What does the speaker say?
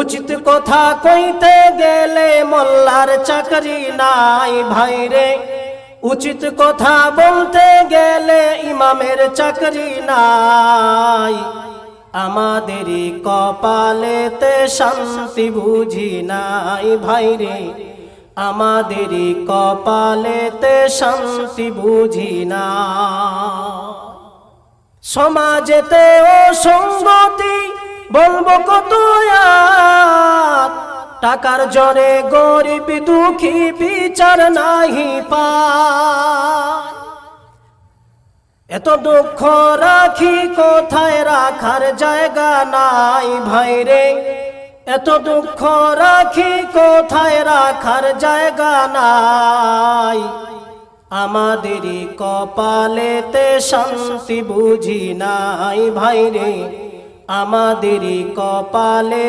উচিত কথা কইতে গেলে মোল্লার চাকরি নাই ভাইরে, উচিত কথা বলতে গেলে ইমামের চাকরি নাই। আমাদেরই কপালেতে শান্তি বুঝি নাই ভাইরে, আমাদেরই কপালেতে শান্তি বুঝি না। সমাজেতে অসঙ্গতি বলবো কত আর, টাকার জরে গরিব দুঃখী বিচার নাহি পায়। এত দুঃখ রাখি কোথায় রাখার জায়গা নাই ভাইরে, এত দুঃখ রাখি কোথায় রাখার জায়গা নাই। আমাদেরই কপালেতে শান্তি বুঝি নাই ভাইরে, আমাদেরই কপালে